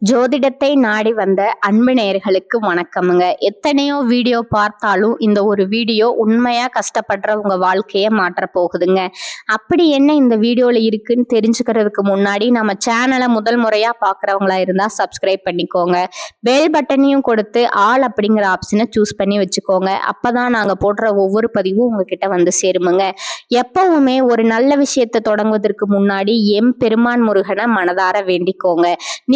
ஜோதிடத்தை நாடி வந்த அன்பு நேயர்களுக்கு வணக்கமுங்க. எத்தனையோ வீடியோ பார்த்தாலும் இந்த ஒரு வீடியோ உண்மையா கஷ்டப்படுற உங்க வாழ்க்கைய மாற்ற போகுதுங்க. அப்படி என்ன இந்த வீடியோல இருக்குன்னு தெரிஞ்சுக்கிறதுக்கு முன்னாடி நம்ம சேனலை முதல் முறையா பாக்குறவங்களா இருந்தா சப்ஸ்கிரைப் பண்ணிக்கோங்க. பெல் பட்டனையும் கொடுத்து ஆல் அப்படிங்கிற ஆப்ஷனை சூஸ் பண்ணி வச்சுக்கோங்க. அப்பதான் நாங்க போடுற ஒவ்வொரு பதிவும் உங்ககிட்ட வந்து சேருமுங்க. எப்பவுமே ஒரு நல்ல விஷயத்தை தொடங்குவதற்கு முன்னாடி பெருமான் முருகனை மனதார வேண்டிக்கோங்க.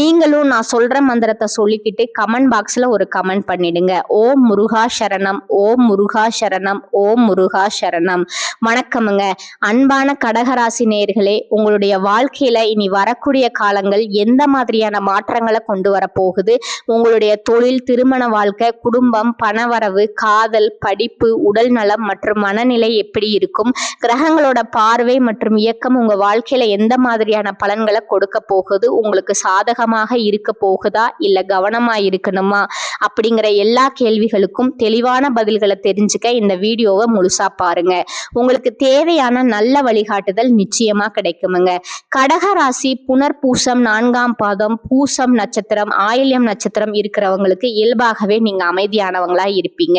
நீங்களும் நான் சொல்ற மந்திரத்தை சொல்லிக்கிட்டு கமெண்ட் பாக்ஸ்ல ஒரு கமெண்ட் பண்ணிடுங்க. ஓம் முருகா சரணம், ஓம் முருகா சரணம், ஓம் முருகா சரணம். வணக்கமுங்க. அன்பான கடகராசி நேயர்களே, உங்களுடைய வாழ்க்கையில இனி வரக்கூடிய காலங்கள் எந்த மாதிரியான மாற்றங்களை கொண்டு வர போகுது? உங்களுடைய தொழில், திருமண வாழ்க்கை, குடும்பம், பணவரவு, காதல், படிப்பு, உடல் நலம் மற்றும் மனநிலை எப்படி இருக்கும்? கிரகங்களோட பார்வை மற்றும் இயக்கம் உங்க வாழ்க்கையில எந்த மாதிரியான பலன்களை கொடுக்க போகுது? உங்களுக்கு சாதகமாக இருக்க போகுதா இல்ல கவனமா இருக்கணுமா அப்படிங்கிற எல்லா கேள்விகளுக்கும் தெளிவான பதில்களை தெரிஞ்சுக்க இந்த வீடியோவை முழுசா பாருங்க. உங்களுக்கு தேவையான நல்ல வழிகாட்டுதல் நிச்சயமா கிடைக்குமுங்க. கடகராசி புனர்பூசம் 4ஆம் பாதம், பூசம் நட்சத்திரம், ஆயில்யம் நட்சத்திரம் இருக்கிறவங்களுக்கு இயல்பாகவே நீங்க அமைதியானவங்களா இருப்பீங்க.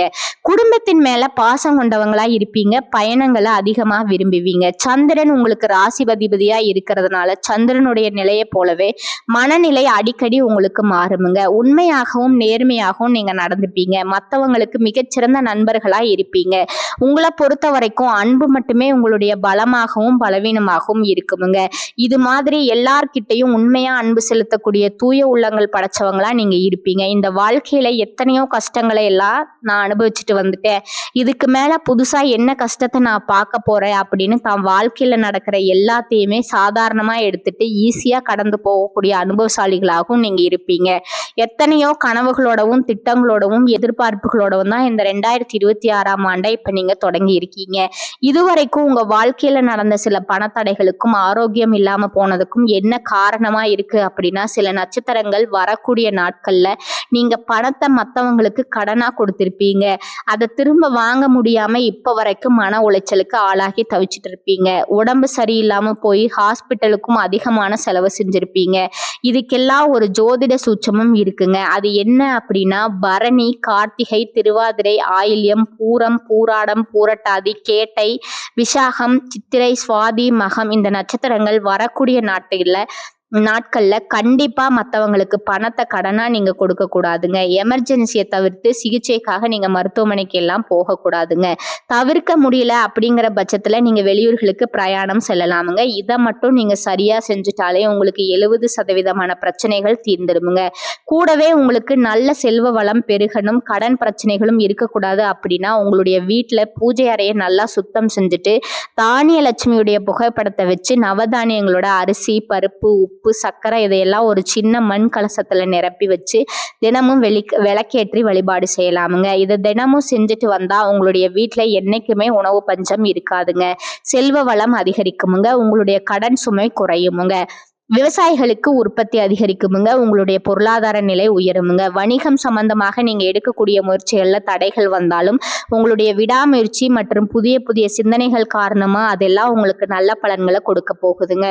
குடும்பத்தின் மேல பாசம் கொண்டவங்களா இருப்பீங்க. பயணங்களை அதிகமா விரும்புவீங்க. சந்திரன் உங்களுக்கு ராசிபதிபதியா இருக்கிறதுனால சந்திரனுடைய நிலையை போலவே மனநிலை அடிக்கடி உங்களுக்கு மாறுமுங்க. உண்மையாகவும் நேர்மையாகவும் நீங்க நடந்துப்பீங்க. மற்றவங்களுக்கு மிகச்சிறந்த நண்பர்களா இருப்பீங்க. உங்களை பொறுத்த வரைக்கும் அன்பு மட்டுமே உங்களுடைய பலமாகவும் பலவீனமாகவும் இருக்குமுங்க. இது மாதிரி எல்லார்கிட்டையும் உண்மையா அன்பு செலுத்தக்கூடிய தூய உள்ளங்கள் படைச்சவங்களா நீங்க இருப்பீங்க. இந்த வாழ்க்கையில எத்தனையோ கஷ்டங்களை எல்லாம் நான் அனுபவிச்சுட்டு வந்துட்டேன். இதுக்கு மேல புதுசா என்ன கஷ்டத்தை நான் பார்க்க போறேன் அப்படின்னு தான் வாழ்க்கையில நடக்கிற எல்லாத்தையுமே சாதாரணமா எடுத்துட்டு ஈஸியா கடந்து போகக்கூடிய அனுபவசாலிகளாகவும் நீங்க இருப்பீங்க. எத்தனையோ கனவுகளோடவும் திட்டங்களோடவும் எதிர்பார்ப்புகளோடவும் தான் இந்த 2026ஆம் ஆண்டை இப்ப நீங்க தொடங்கி இருக்கீங்க. இதுவரைக்கும் உங்க வாழ்க்கையில நடந்த சில பணத்தடைகளுக்கும் ஆரோக்கியம் இல்லாம போனதுக்கும் என்ன காரணமா இருக்கு அப்படின்னா, சில நட்சத்திரங்கள் வரக்கூடிய நாட்கள்ல நீங்க பணத்தை மத்தவங்களுக்கு கடனா கொடுத்திருப்பீங்க. அதை திரும்ப வாங்க முடியாம இப்ப வரைக்கும் மன உளைச்சலுக்கு ஆளாகி தவிச்சிட்டு இருப்பீங்க. உடம்பு சரியில்லாம போய் ஹாஸ்பிட்டலுக்கும் அதிகமான செலவு செஞ்சிருப்பீங்க. இதுக்கெல்லாம் ஒரு ஜோதிட சூட்சமும் இருக்குங்க. அது என்ன அப்படின்னா, பரணி, கார்த்திகை, திருவாதிரை, ஆயில்யம், பூரம், பூராடம், பூரட்டாதி, கேட்டை, விசாகம், சித்திரை, சுவாதி, மகம் இந்த நட்சத்திரங்கள் வரக்கூடிய நாட்கள்ல கண்டிப்பா மற்றவங்களுக்கு பணத்தை கடனா நீங்க கொடுக்க கூடாதுங்க. எமர்ஜென்சியை தவிர்த்து சிகிச்சைக்காக நீங்க மருத்துவமனைக்கு எல்லாம் போகக்கூடாதுங்க. தவிர்க்க முடியல அப்படிங்கிற பட்சத்துல நீங்க வெளியூர்களுக்கு பிரயாணம் செல்லலாமுங்க. இதை மட்டும் நீங்க சரியா செஞ்சுட்டாலே உங்களுக்கு 70% பிரச்சனைகள் தீர்ந்துடுமுங்க. கூடவே உங்களுக்கு நல்ல செல்வ வளம் பெருகணும், கடன் பிரச்சனைகளும் இருக்கக்கூடாது அப்படின்னா உங்களுடைய வீட்டுல பூஜை அறையை நல்லா சுத்தம் செஞ்சுட்டு தானிய லட்சுமியுடைய புகைப்படத்தை வச்சு நவதானியங்களோட அரிசி, பருப்பு, உப்பு, சர்க்கரை இதையெல்லாம் ஒரு சின்ன மண் கலசத்துல நிரப்பி வச்சு தினமும் விளக்கேற்றி வழிபாடு செய்யலாமுங்க. இதை தினமும் செஞ்சுட்டு வந்தா உங்களுடைய வீட்டுல என்னைக்குமே உணவு பஞ்சம் இருக்காதுங்க. செல்வ வளம் அதிகரிக்குமுங்க. உங்களுடைய கடன் சுமை குறையுமுங்க. விவசாயிகளுக்கு உற்பத்தி அதிகரிக்குமுங்க. உங்களுடைய பொருளாதார நிலை உயருமுங்க. வணிகம் சம்பந்தமாக நீங்க எடுக்கக்கூடிய முயற்சிகள்ல தடைகள் வந்தாலும் உங்களுடைய விடாமுயற்சி மற்றும் புதிய புதிய சிந்தனைகள் காரணமா அதெல்லாம் உங்களுக்கு நல்ல பலன்களை கொடுக்க போகுதுங்க.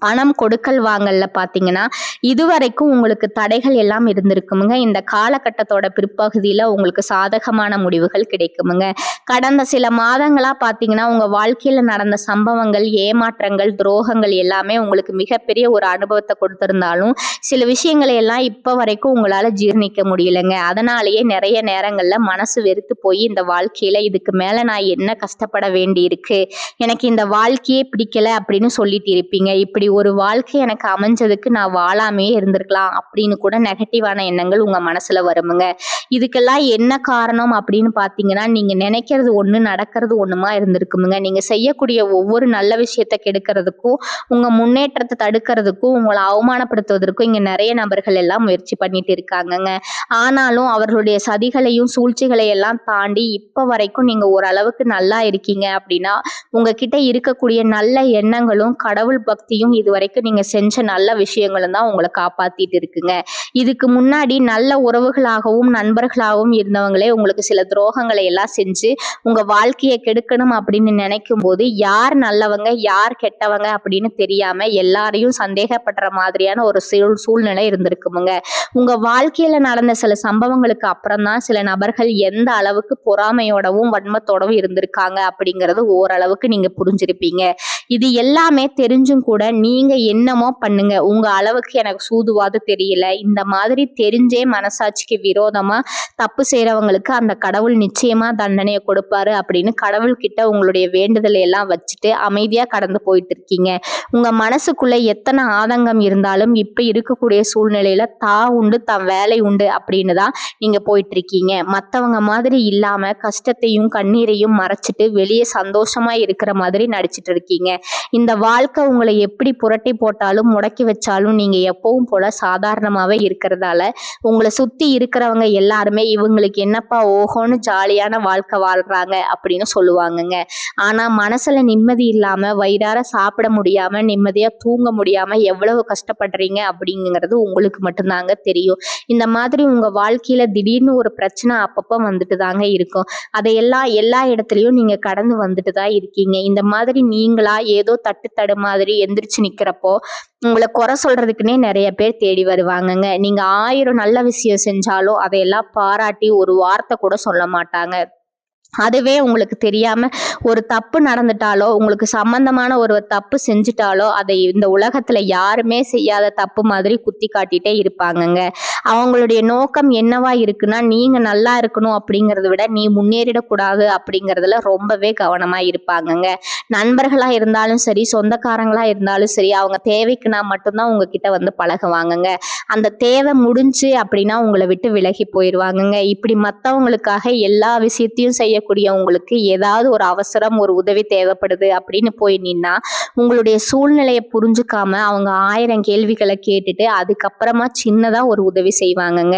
பணம் கொடுக்கல் வாங்கல்ல பாத்தீங்கன்னா இதுவரைக்கும் உங்களுக்கு தடைகள் எல்லாம் இருந்திருக்குமுங்க. இந்த காலகட்டத்தோட பிற்பகுதியில உங்களுக்கு சாதகமான முடிவுகள் கிடைக்குமுங்க. கடந்த சில மாதங்களா பாத்தீங்கன்னா உங்க வாழ்க்கையில நடந்த சம்பவங்கள், ஏமாற்றங்கள், துரோகங்கள் எல்லாமே உங்களுக்கு மிகப்பெரிய ஒரு அனுபவத்தை கொடுத்திருந்தாலும் சில விஷயங்களை எல்லாம் இப்ப வரைக்கும் உங்களால ஜீர்ணிக்க முடியலங்க. அதனாலேயே நிறைய நேரங்கள்ல மனசு வெறுத்து போய் இந்த வாழ்க்கையில இதுக்கு மேல நான் என்ன கஷ்டப்பட வேண்டி இருக்கு, எனக்கு இந்த வாழ்க்கையே பிடிக்கல அப்படின்னு சொல்லிட்டு இருப்பீங்க. இப்படி ஒரு வாழ்க்கை எனக்கு அமைஞ்சதுக்கு நான் வாழாமே இருந்திருக்கலாம் அப்படின்னு கூட நெகட்டிவான எண்ணங்கள் உங்க மனசுல வருமுங்க. இதுக்கெல்லாம் என்ன காரணம் அப்படின்னு பாத்தீங்கன்னா, நீங்க நினைக்கிறது ஒண்ணு நடக்கிறது ஒண்ணுமா இருந்திருக்குமுங்க. நீங்க செய்யக்கூடிய ஒவ்வொரு நல்ல விஷயத்தை கெடுக்கிறதுக்கும் உங்க முன்னேற்றத்தை தடுக்கிறதுக்கும் உங்களை அவமானப்படுத்துவதற்கும் இங்க நிறைய நபர்கள் எல்லாம் முயற்சி பண்ணிட்டு இருக்காங்கங்க. ஆனாலும் அவர்களுடைய சதிகளையும் சூழ்ச்சிகளை எல்லாம் தாண்டி இப்ப வரைக்கும் நீங்க ஓரளவுக்கு நல்லா இருக்கீங்க அப்படின்னா உங்ககிட்ட இருக்கக்கூடிய நல்ல எண்ணங்களும் கடவுள் பக்தியும் இது வரைக்கும் நீங்க செஞ்ச நல்ல விஷயங்களும் தான் உங்களை காப்பாத்திட்டு இருக்குங்க. இதுக்கு முன்னாடி நல்ல உறவுகளாகவும் நண்பர்களாகவும் இருந்தவங்களே உங்களுக்கு சில துரோகங்களை எல்லாம் செஞ்சு உங்க வாழ்க்கையை கெடுக்கணும் அப்படின்னு நினைக்கும் போது யார் நல்லவங்க யார் கெட்டவங்க அப்படின்னு தெரியாம எல்லாரையும் சந்தேகப்படுற மாதிரியான ஒரு சூழ்நிலை இருந்திருக்குமுங்க. உங்க வாழ்க்கையில நடந்த சில சம்பவங்களுக்கு அப்புறம் தான் சில நபர்கள் எந்த அளவுக்கு பொறாமையோடவும் வன்மத்தோடவும் இருந்திருக்காங்க அப்படிங்கறது ஓரளவுக்கு நீங்க புரிஞ்சிருப்பீங்க. இது எல்லாமே தெரிஞ்சும் கூட நீங்க என்னமோ பண்ணுங்க, உங்க அளவுக்கு எனக்கு சூதுவாது தெரியல, இந்த மாதிரி தெரிஞ்சே மனசாட்சிக்கு விரோதமா தப்பு செய்யறவங்களுக்கு அந்த கடவுள் நிச்சயமா தண்டனையை கொடுப்பாரு அப்படின்னு கடவுள் கிட்ட உங்களுடைய வேண்டுதலை எல்லாம் வச்சுட்டு அமைதியா கடந்து போயிட்டு இருக்கீங்க. உங்க மனசுக்குள்ள எத்தனை ஆதங்கம் இருந்தாலும் இப்ப இருக்கக்கூடிய சூழ்நிலையில உண்டு தன் வேலை உண்டு அப்படின்னு தான் நீங்க போயிட்டு இருக்கீங்க. மத்தவங்க மாதிரி இல்லாம கஷ்டத்தையும் கண்ணீரையும் மறைச்சிட்டு வெளியே சந்தோஷமா இருக்கிற மாதிரி நடிச்சிட்டு இருக்கீங்க. இந்த வாழ்க்கை உங்களை எப்படி புரட்டி போட்டாலும் முடக்கி வச்சாலும் நீங்க எப்பவும் போல சாதாரணமாவே இருக்கிறதால உங்களை சுத்தி இருக்கிறவங்க எல்லாருமே இவங்களுக்கு என்னப்பா ஓஹோன்னு ஜாலியான வாழ்க்கை வாழ்றாங்க அப்படின்னு சொல்லுவாங்கங்க. ஆனா மனசுல நிம்மதி இல்லாம வயிறார சாப்பிட முடியாம நிம்மதியா தூங்க முடியாம எவ்வளவு கஷ்டப்படுறீங்க அப்படிங்கிறது உங்களுக்கு மட்டும்தாங்க தெரியும். இந்த மாதிரி உங்க வாழ்க்கையில திடீர்னு ஒரு பிரச்சனை அப்பப்ப வந்துட்டு தாங்க இருக்கும். அதையெல்லாம் எல்லா இடத்துலயும் நீங்க கடந்து வந்துட்டு தான் இருக்கீங்க. இந்த மாதிரி நீங்களா ஏதோ தட்டு மாதிரி எந்திரிச்சு நிக்கிறப்போ உங்களை குறை சொல்றதுக்குன்னே நிறைய பேர் தேடி வருவாங்கங்க. நீங்க 1000 நல்ல விஷயம் செஞ்சாலும் அதையெல்லாம் பாராட்டி ஒரு வார்த்தை கூட சொல்ல மாட்டாங்க. அதுவே உங்களுக்கு தெரியாம ஒரு தப்பு நடந்துட்டாலோ உங்களுக்கு சம்பந்தமான ஒரு தப்பு செஞ்சுட்டாலோ அதை இந்த உலகத்துல யாருமே செய்யாத தப்பு மாதிரி குத்தி காட்டிட்டே இருப்பாங்கங்க. அவங்களுடைய நோக்கம் என்னவா இருக்குன்னா நீங்க நல்லா இருக்கணும் அப்படிங்கறத விட நீ முன்னேறிடக்கூடாது அப்படிங்கறதுல ரொம்பவே கவனமா இருப்பாங்கங்க. நண்பர்களா இருந்தாலும் சரி சொந்தக்காரங்களா இருந்தாலும் சரி அவங்க தேவைக்குன்னா மட்டும்தான் உங்ககிட்ட வந்து பழகுவாங்கங்க. அந்த தேவை முடிஞ்சு அப்படின்னா உங்களை விட்டு விலகி போயிடுவாங்கங்க. இப்படி மத்தவங்களுக்காக எல்லா விஷயத்தையும் செய்யக்கூடிய உங்களுக்கு ஏதாவது ஒரு அவசரம் ஒரு உதவி தேவைப்படுது அப்படின்னு போய் நின்னா உங்களுடைய சூழ்நிலையை புரிஞ்சுக்காம அவங்க 1000 கேள்விகளை கேட்டுட்டு அதுக்கப்புறமா சின்னதா ஒரு உதவி செய்வாங்கங்க.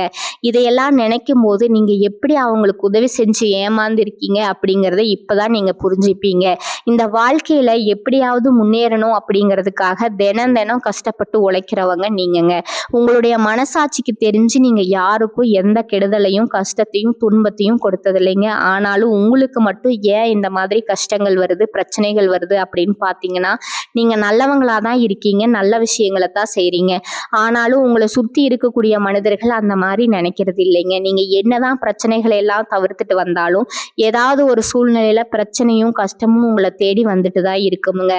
இதையெல்லாம் நினைக்கும் போது நீங்க எப்படி அவங்களுக்கு உதவி செஞ்சு ஏமாந்துருக்கீங்க அப்படிங்கறத இப்பதான் நீங்க புரிஞ்சுப்பீங்க. இந்த வாழ்க்கையில எப்படியாவது முன்னேறணும் அப்படிங்கிறதுக்காக தினம் தினம் கஷ்டப்பட்டு உழைக்கிறவங்க நீங்கங்க. உங்களுடைய மனசாட்சிக்கு தெரிஞ்சு நீங்க யாருக்கும் எந்த கெடுதலையும் கஷ்டத்தையும் துன்பத்தையும் கொடுத்ததில்லைங்க. ஆனாலும் உங்களுக்கு மட்டும் ஏன் இந்த மாதிரி கஷ்டங்கள் வருது பிரச்சனைகள் வருது அப்படின்னு பாத்தீங்கன்னா நீங்க நல்லவங்களா தான் இருக்கீங்க, நல்ல விஷயங்களை தான் செய்றீங்க. ஆனாலும் உங்களை சுத்தி இருக்கக்கூடிய மனிதர்கள் அந்த மாதிரி நினைக்கிறது இல்லைங்க. நீங்க என்னதான் பிரச்சனைகளை எல்லாம் தவிர்த்துட்டு வந்தாலும் ஏதாவது ஒரு சூழ்நிலையில பிரச்சனையும் கஷ்டமும் உங்களை தேடி வந்துட்டு தான் இருக்குமுங்க.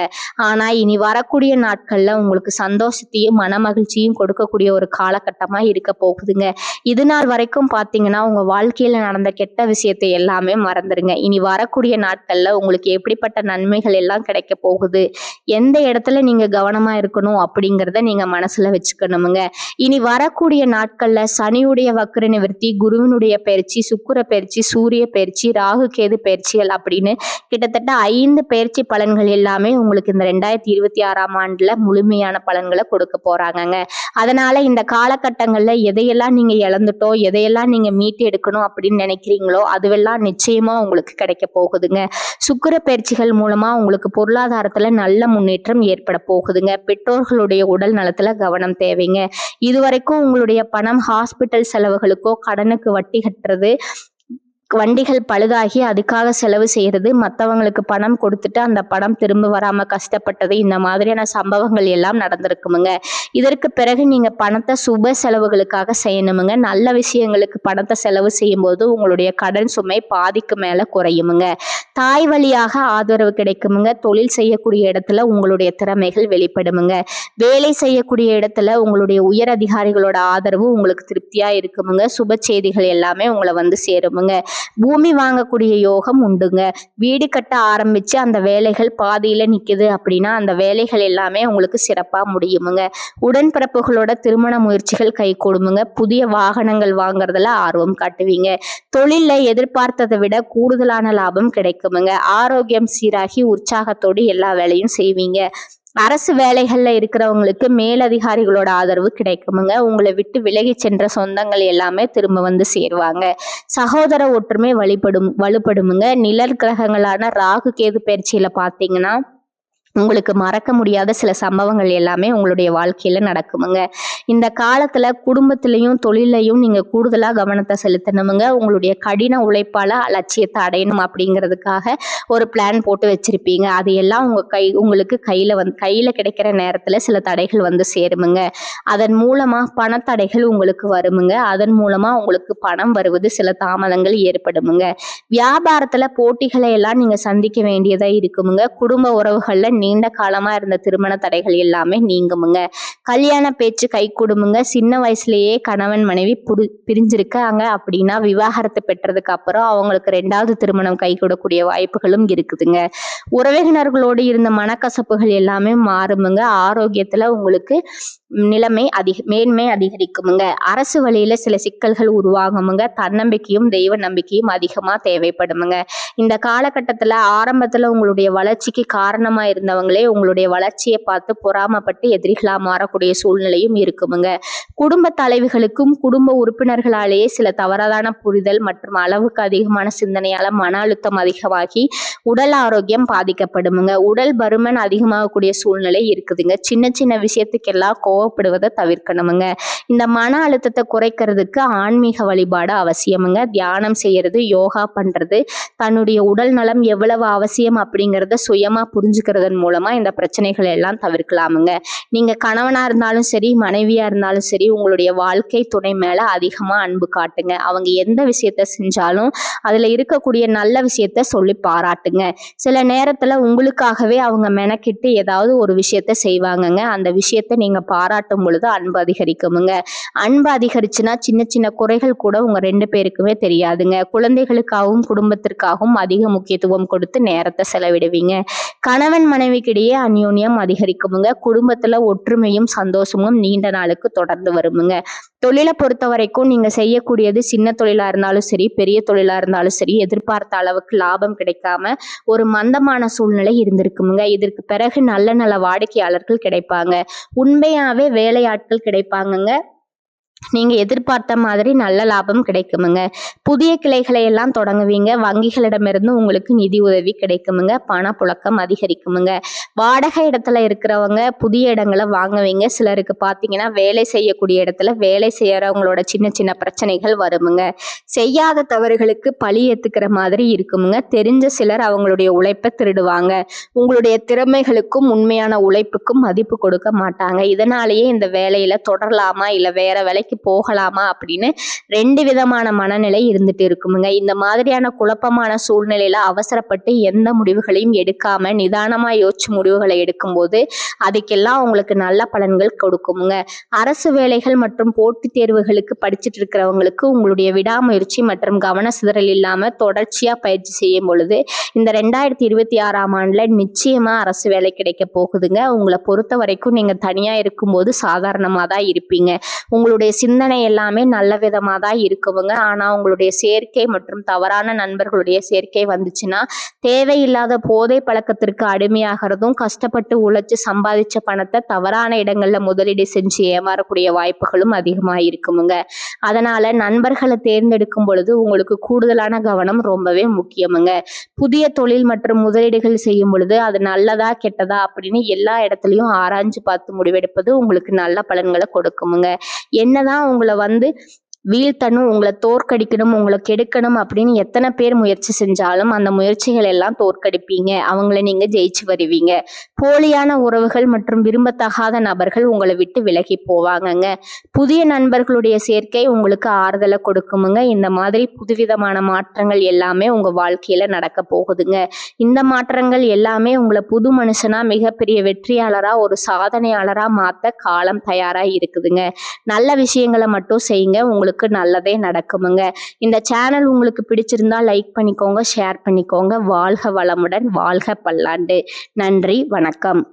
ஆனா இனி வரக்கூடிய நாட்கள்ல உங்களுக்கு சந்தோஷத்தையும் மன மகிழ்ச்சியும் கொடுக்கக்கூடிய ஒரு காலகட்டமா இருக்க போகுதுங்க. இது நாள் வரைக்கும் பாத்தீங்கன்னா உங்க வாழ்க்கையில நடந்த கெட்ட விஷயத்தை எல்லாமே மறந்துருங்க. இனி வரக்கூடிய நாட்கள்ல உங்களுக்கு எப்படிப்பட்ட நன்மைகள் எல்லாம் கிடைக்க போகுது, எந்த இடத்துல நீங்க கவனமா இருக்கணும் அப்படிங்கறத நீங்க மனசுல வச்சுக்கணுமுங்க. இனி வரக்கூடிய நாட்கள்ல சனியுடைய வக்ர நிவர்த்தி, குருவினுடைய பயிற்சி, சுக்கிர பயிற்சி, சூரிய பயிற்சி, ராகு கேது பயிற்சிகள் அப்படின்னு கிட்டத்தட்ட 5 பயிற்சி பலன்கள் எல்லாமே உங்களுக்கு இந்த 2026ஆம் ஆண்டுல முழுமையான பலன்களை கொடுக்க போறாங்கங்க. அதனால இந்த காலகட்டங்கள்ல எதையெல்லாம் நீங்க இழந்துட்டோ எதையெல்லாம் நீங்க மீட்டு எடுக்கணும் அப்படின்னு நினைக்கிறீங்களோ அதுவெல்லாம் நிச்சயமா உங்களுக்கு கிடைக்க போகுதுங்க. சுக்கிர பயிற்சிகள் மூலமா உங்களுக்கு பொருளாதாரத்துல நல்ல முன்னேற்றம் ஏற்பட போகுதுங்க. பெற்றோர்களுடைய உடல் நலத்துல கவனம் தேவைங்க. இதுவரைக்கும் உங்களுடைய பணம் ஹாஸ்பிட்டல் செலவுகளுக்கோ கடனுக்கு வட்டி கட்டுறது, வண்டிகள் பழுதாகி அதுக்காக செலவு செய்யறது, மற்றவங்களுக்கு பணம் கொடுத்துட்டு அந்த பணம் திரும்ப வராம கஷ்டப்பட்டது, இந்த மாதிரியான சம்பவங்கள் எல்லாம் நடந்திருக்குமுங்க. இதற்கு பிறகு நீங்க பணத்தை சுப செலவுகளுக்காக செய்யணுமுங்க. நல்ல விஷயங்களுக்கு பணத்தை செலவு செய்யும் போது உங்களுடைய கடன் சுமை பாதிக்கு மேல குறையுமுங்க. தாய் வழியாக ஆதரவு கிடைக்குமுங்க. தொழில் செய்யக்கூடிய இடத்துல உங்களுடைய திறமைகள் வெளிப்படுமுங்க. வேலை செய்யக்கூடிய இடத்துல உங்களுடைய உயர் அதிகாரிகளோட ஆதரவு உங்களுக்கு திருப்தியா இருக்குமுங்க. சுப செய்திகள் எல்லாமே உங்களை வந்து சேருமுங்க. பூமி வாங்கக்கூடிய யோகம் உண்டுங்க. வீடு கட்ட ஆரம்பிச்சு அந்த வேலைகள் பாதியில நிக்குது அப்படின்னா அந்த வேலைகள் எல்லாமே உங்களுக்கு சிறப்பா முடியுமுங்க. உடன்பிறப்புகளோட திருமண முயற்சிகள் கை கொடுமுங்க. புதிய வாகனங்கள் வாங்குறதுல ஆர்வம் காட்டுவீங்க. தொழில்ல எதிர்பார்த்ததை விட கூடுதலான லாபம் கிடைக்குமுங்க. ஆரோக்கியம் சீராகி உற்சாகத்தோடு எல்லா வேலையும் செய்வீங்க. அரசு வேலைகள்ல இருக்கிறவங்களுக்கு மேலதிகாரிகளோட ஆதரவு கிடைக்குமுங்க. உங்களை விட்டு விலகி சென்ற சொந்தங்கள் எல்லாமே திரும்ப வந்து சேருவாங்க. சகோதர ஒற்றுமை வலுப்படுமுங்க. நிழல் கிரகங்களான ராகு கேது பயிற்சியில பாத்தீங்கன்னா உங்களுக்கு மறக்க முடியாத சில சம்பவங்கள் எல்லாமே உங்களுடைய வாழ்க்கையில நடக்குமுங்க. இந்த காலத்துல குடும்பத்திலையும் தொழிலையும் நீங்க கூடுதலா கவனத்தை செலுத்தணுமுங்க. உங்களுடைய கடின உழைப்பால லட்சியத்தை அடையணும் அப்படிங்கிறதுக்காக ஒரு பிளான் போட்டு வச்சிருப்பீங்க. அது எல்லாம் உங்களுக்கு கையில கிடைக்கிற நேரத்துல சில தடைகள் வந்து சேருமுங்க. அதன் மூலமா பணத்தடைகள் உங்களுக்கு வருமுங்க. அதன் மூலமா உங்களுக்கு பணம் வருவது சில தாமதங்கள் ஏற்படுமுங்க. வியாபாரத்துல போட்டிகளை எல்லாம் நீங்க சந்திக்க வேண்டியதா இருக்குமுங்க. குடும்ப உறவுகள்ல நீண்ட காலமா இருந்த திருமண தடைகள் எல்லாமே நீங்குமுங்க. கல்யாண பேச்சு கை கொடுமுங்க. சின்ன வயசுலயே கணவன் மனைவி பிரிஞ்சிருக்காங்க அப்படின்னா விவாகரத்து பெற்றதுக்கு அப்புறம் அவங்களுக்கு 2வது திருமணம் கை கூடக்கூடிய வாய்ப்புகளும் இருக்குதுங்க. உறவினர்களோடு இருந்த மனக்கசப்புகள் எல்லாமே மாறுமுங்க. ஆரோக்கியத்துல உங்களுக்கு மேன்மை அதிகரிக்குமுங்க. அரசு வழியில சில சிக்கல்கள் உருவாகுமுங்க. தன்னம்பிக்கையும் தெய்வ நம்பிக்கையும் அதிகமா தேவைப்படுமுங்க. இந்த காலகட்டத்துல ஆரம்பத்துல உங்களுடைய வளர்ச்சிக்கு காரணமா இருந்தவங்களே உங்களுடைய வளர்ச்சியை பார்த்து பொறாமப்பட்டு எதிரிகளா மாறக்கூடிய சூழ்நிலையும் இருக்குமுங்க. குடும்ப தலைவிகளுக்கும் குடும்ப உறுப்பினர்களாலேயே சில தவறான புரிதல் மற்றும் அளவுக்கு அதிகமான சிந்தனையால மன அழுத்தம் அதிகமாகி உடல் ஆரோக்கியம் பாதிக்கப்படுமுங்க. உடல் பருமன் அதிகமாகக்கூடிய சூழ்நிலை இருக்குதுங்க. சின்ன சின்ன விஷயத்துக்கெல்லாம் கோவப்படுவதை தவிர்க்கணுமுங்க. இந்த மன அழுத்தத்தை குறைக்கிறதுக்கு ஆன்மீக வழிபாடு அவசியமுங்க. தியானம் செய்யறது, யோகா பண்றது, தன்னுடைய உடல் நலம் எவ்வளவு அவசியம் அப்படிங்கிறத சுயமா புரிஞ்சுக்கிறதன் மூலமா இந்த பிரச்சனைகள் எல்லாம் தவிர்க்கலாமுங்க. நீங்க கணவனா இருந்தாலும் சரி, மனைவியா இருந்தாலும் சரி, உங்களுடைய வாழ்க்கை துணை மேல அதிகமா அன்பு காட்டுங்க. அவங்க எந்த விஷயத்த செஞ்சாலும் அதுல இருக்கக்கூடிய நல்ல விஷயத்த சொல்லி பாராட்டுங்க. சில நேரத்துல உங்களுக்காகவே அவங்க மெனக்கிட்டு ஏதாவது ஒரு விஷயத்த செய்வாங்கங்க. அந்த விஷயத்த நீங்க பாராட்டும் பொழுது அன்பு அதிகரிக்குமுங்க. அன்பு அதிகரிச்சுன்னா சின்ன சின்ன குறைகள் கூட உங்க 2 பேருக்குமே தெரியாதுங்க. குழந்தைகளுக்காகவும் குடும்பத்திற்காகவும் அதிக முக்கியத்துவம் கொடுத்து நேரத்தை செலவிடுவீங்க. கணவன் மனைவிக்கிடையே அந்யோன்யம் அதிகரிக்குமுங்க. குடும்பத்துல ஒற்றுமையும் சந்தோஷமும் நீண்ட நாளுக்கு தொடர்ந்து வருமுங்க. தொழிலை பொறுத்த வரைக்கும் நீங்க செய்யக்கூடியது சின்ன தொழிலா இருந்தாலும் சரி, பெரிய தொழிலா இருந்தாலும் சரி, எதிர்பார்த்த அளவுக்கு லாபம் கிடைக்காம ஒரு மந்தமான சூழ்நிலை இருந்திருக்குமுங்க. இதற்கு பிறகு நல்ல நல்ல வாடிக்கையாளர்கள் கிடைப்பாங்க. உண்மையாவே வேலையாட்கள் கிடைப்பாங்கங்க. நீங்க எதிர்பார்த்த மாதிரி நல்ல லாபம் கிடைக்குமுங்க. புதிய கிளைகளை எல்லாம் தொடங்குவீங்க. வங்கிகளிடமிருந்து உங்களுக்கு நிதி உதவி கிடைக்குமுங்க. பணப்புழக்கம் அதிகரிக்குமுங்க. வாடகை இடத்துல இருக்கிறவங்க புதிய இடங்களை வாங்குவீங்க. சிலருக்கு பார்த்தீங்கன்னா வேலை செய்யக்கூடிய இடத்துல வேலை செய்யறவங்களோட சின்ன சின்ன பிரச்சனைகள் வருமுங்க. செய்யாத தவறுகளுக்கு பழி ஏத்துக்கிற மாதிரி இருக்குமுங்க. தெரிஞ்ச சிலர் அவங்களுடைய உழைப்பை திருடுவாங்க. உங்களுடைய திறமைகளுக்கும் உண்மையான உழைப்புக்கும் மதிப்பு கொடுக்க மாட்டாங்க. இதனாலேயே இந்த வேலையில தொடரலாமா இல்ல வேற வேலைக்கு போகலாமா அப்படின்னு 2 விதமான மனநிலை இருந்துட்டு இருக்குமுங்க. இந்த மாதிரியான குழப்பமான சூழ்நிலையில அவசரப்பட்டு எந்த முடிவுகளையும் எடுக்காம நிதானமா யோசிச்சு முடிவுகளை எடுக்கும்போது அதுக்கெல்லாம் உங்களுக்கு நல்ல பலன்கள் கொடுக்குமுங்க. அரசு வேலைகள் மற்றும் போட்டித் தேர்வுகளுக்கு படிச்சுட்டு இருக்கிறவங்களுக்கு உங்களுடைய விடாமுயற்சி மற்றும் கவன சிதறல் இல்லாம தொடர்ச்சியா பயிற்சி செய்யும் பொழுது இந்த 2026ஆம் ஆண்டுல நிச்சயமா அரசு வேலை கிடைக்க போகுதுங்க. உங்களை பொறுத்த வரைக்கும் நீங்க தனியா இருக்கும்போது சாதாரணமா தான் இருப்பீங்க. உங்களுடைய சிந்தனை எல்லாமே நல்ல விதமாக தான் இருக்குமுங்க. ஆனால் உங்களுடைய சேர்க்கை மற்றும் தவறான நண்பர்களுடைய சேர்க்கை வந்துச்சுன்னா தேவையில்லாத போதை பழக்கத்திற்கு அடிமையாகிறதும், கஷ்டப்பட்டு உழைச்சு சம்பாதிச்ச பணத்தை தவறான இடங்கள்ல முதலீடு செஞ்சு ஏமாறக்கூடிய வாய்ப்புகளும் அதிகமாக இருக்குமுங்க. அதனால நண்பர்களை தேர்ந்தெடுக்கும் பொழுது உங்களுக்கு கூடுதலான கவனம் ரொம்பவே முக்கியமுங்க. புதிய தொழில் மற்றும் முதலீடுகள் செய்யும் பொழுது அது நல்லதா கெட்டதா அப்படின்னு எல்லா இடத்துலையும் ஆராய்ஞ்சு பார்த்து முடிவெடுப்பது உங்களுக்கு நல்ல பலன்களை கொடுக்குமுங்க. என்னதான் உங்களை வீழ்த்தணும், உங்களை தோற்கடிக்கணும், உங்களை கெடுக்கணும் அப்படின்னு எத்தனை பேர் முயற்சி செஞ்சாலும் அந்த முயற்சிகள் எல்லாம் தோற்கடிப்பீங்க. அவங்கள நீங்க ஜெயிச்சு வருவீங்க. போலியான உறவுகள் மற்றும் விரும்பத்தகாத நபர்கள் உங்களை விட்டு விலகி போவாங்கங்க. புதிய நண்பர்களுடைய சேர்க்கை உங்களுக்கு ஆறுதலை கொடுக்குமுங்க. இந்த மாதிரி புதுவிதமான மாற்றங்கள் எல்லாமே உங்க வாழ்க்கையில நடக்க போகுதுங்க. இந்த மாற்றங்கள் எல்லாமே உங்களை புது மனுஷனா மிகப்பெரிய வெற்றியாளரா ஒரு சாதனையாளரா மாத்த காலம் தயாரா இருக்குதுங்க. நல்ல விஷயங்களை மட்டும் செய்யுங்க. உங்களுக்கு நல்லதே நடக்குமுங்க. இந்த சேனல் உங்களுக்கு பிடிச்சிருந்தா லைக் பண்ணிக்கோங்க, ஷேர் பண்ணிக்கோங்க. வாழ்க வளமுடன், வாழ்க பல்லாண்டு. நன்றி, வணக்கம்.